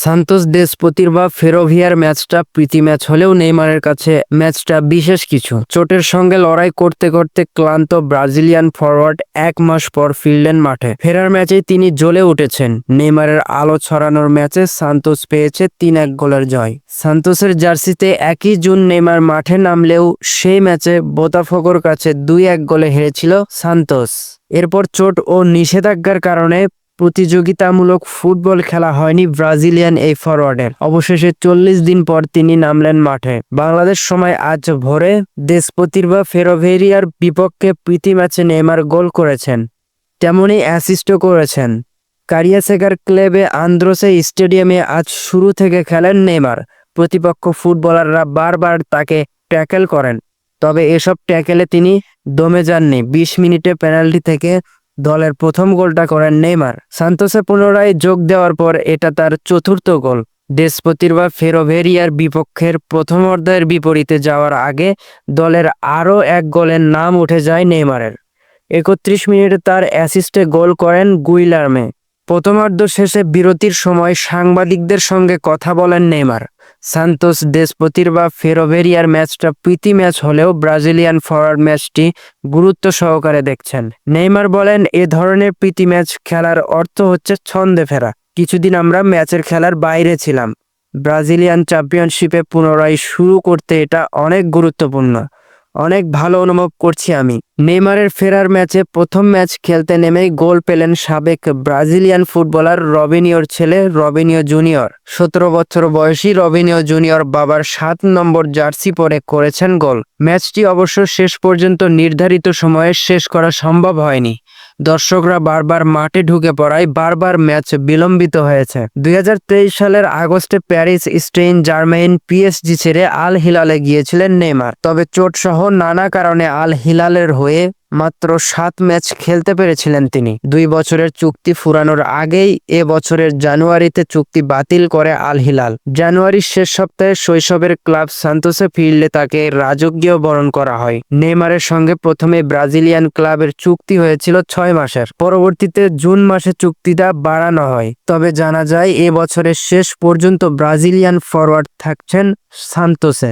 Santos দেশপতির বা ফেরোভিয়ার ম্যাচটা প্রীতি match হলেও নেইমারের কাছে ম্যাচটা বিশেষ কিছু। চোটের সঙ্গে লড়াই করতে করতে ক্লান্ত ব্রাজিলিয়ান ফরওয়ার্ড 1 মাস পর ফিরলেন মাঠে। ফেরার ম্যাচেই তিনি জ্বলে উঠেছেন। নেইমারের আলো ছড়ানোর ম্যাচে সান্তোস পেয়েছে 3-1 গোলের জয়। সান্তোসের জার্সিতে 1 জুন নেইমার মাঠে নামলেও সেই ম্যাচে বোতাফোগোর কাছে 2-1 গোলে হেরেছিল সান্তোস। এরপর চোট ও নিষেধাজ্ঞার কারণে প্রতিযোগিতামূলক ফুটবল খেলা হয়নি ব্রাজিলিয়ান এই ফরওয়ার্ডের। অবশেষে 40 দিন পর তিনি নামলেন মাঠে। বাংলাদেশ সময় আজ ভোরে দেশপতির বা ফেরোভেরিয়ার বিপক্ষে প্রীতি ম্যাচে নেইমার গোল করেছেন, তেমনই অ্যাসিস্টও করেছেন। কারিয়াসেগার ক্লেবে আন্দ্রসে স্টেডিয়ামে আজ শুরু থেকে খেলেন নেইমার। প্রতিপক্ষ ফুটবলাররা বারবার তাকে ট্যাকেল করেন, তবে এসব ট্যাকেলে তিনি দমে যাননি। 20 মিনিটে পেনাল্টি থেকে দলের প্রথম গোলটা করেন নেইমার। সান্তোসে পুনরায় যোগ দেওয়ার পর এটা তার 4র্থ গোল। দেশপতির বা ফেরোভেরিয়ার বিপক্ষের প্রথম অর্ধের বিপরীতে যাওয়ার আগে দলের আরও 1 গোলের নাম উঠে যায় নেইমারের। 31 মিনিটে তার অ্যাসিস্টে গোল করেন গুইলার্মে। প্রথমার্ধ শেষে বিরতির সময় সাংবাদিকদের সঙ্গে কথা বলেন নেইমার। সান্তোস দেশপতির বা ফেরোভেরিয়ার ম্যাচটা প্রীতি ম্যাচ হলেও ব্রাজিলিয়ান ফরওয়ার্ড ম্যাচটি গুরুত্ব সহকারে দেখছেন। নেইমার বলেন, এ ধরনের প্রীতি ম্যাচ খেলার অর্থ হচ্ছে ছন্দে ফেরা। কিছুদিন আমরা ম্যাচের খেলার বাইরে ছিলাম। ব্রাজিলিয়ান চ্যাম্পিয়নশিপে পুনরায় শুরু করতে এটা অনেক গুরুত্বপূর্ণ। অনেক ভালো অনুভব করছি আমি। নেইমারের ফেরার ম্যাচে প্রথম ম্যাচ খেলতে নেমেই গোল পেলেন সাবেক ব্রাজিলিয়ান ফুটবলার রবিনিয়োর ছেলে রবিনিয়ো জুনিয়র। 17 বছর বয়সী রবিনিয়ো জুনিয়র বাবার 7 নম্বর জার্সি পরে করেছেন গোল। ম্যাচটি অবশ্য শেষ পর্যন্ত নির্ধারিত সময়ে শেষ করা সম্ভব হয়নি। দর্শকরা বারবার মাঠে ঢুকে পড়ায় বারবার ম্যাচ বিলম্বিত হয়েছে। 2023 সালের আগস্টে প্যারিস স্টেইন জার্মেইন পিএসজি ছেড়ে আল হিলালে গিয়েছিলেন নেইমার। তবে চোটসহ নানা কারণে আল হিলালের হয়ে মাত্র 7 ম্যাচ খেলতে পেরেছিলেন তিনি। 2 বছরের চুক্তি ফুরানোর আগেই এ বছরের জানুয়ারিতে চুক্তি বাতিল করে আল হিলাল। জানুয়ারির শেষ সপ্তাহে শৈশবের ক্লাব সান্তোসে ফিরলে তাকে রাজকীয় বরণ করা হয়। নেইমারের সঙ্গে প্রথমে ব্রাজিলিয়ান ক্লাবের চুক্তি হয়েছিল 6 মাসের। পরবর্তীতে জুন মাসে চুক্তিটা বাড়ানো হয়। তবে জানা যায় এ বছরের শেষ পর্যন্ত ব্রাজিলিয়ান ফরওয়ার্ড থাকছেন সান্তোসে।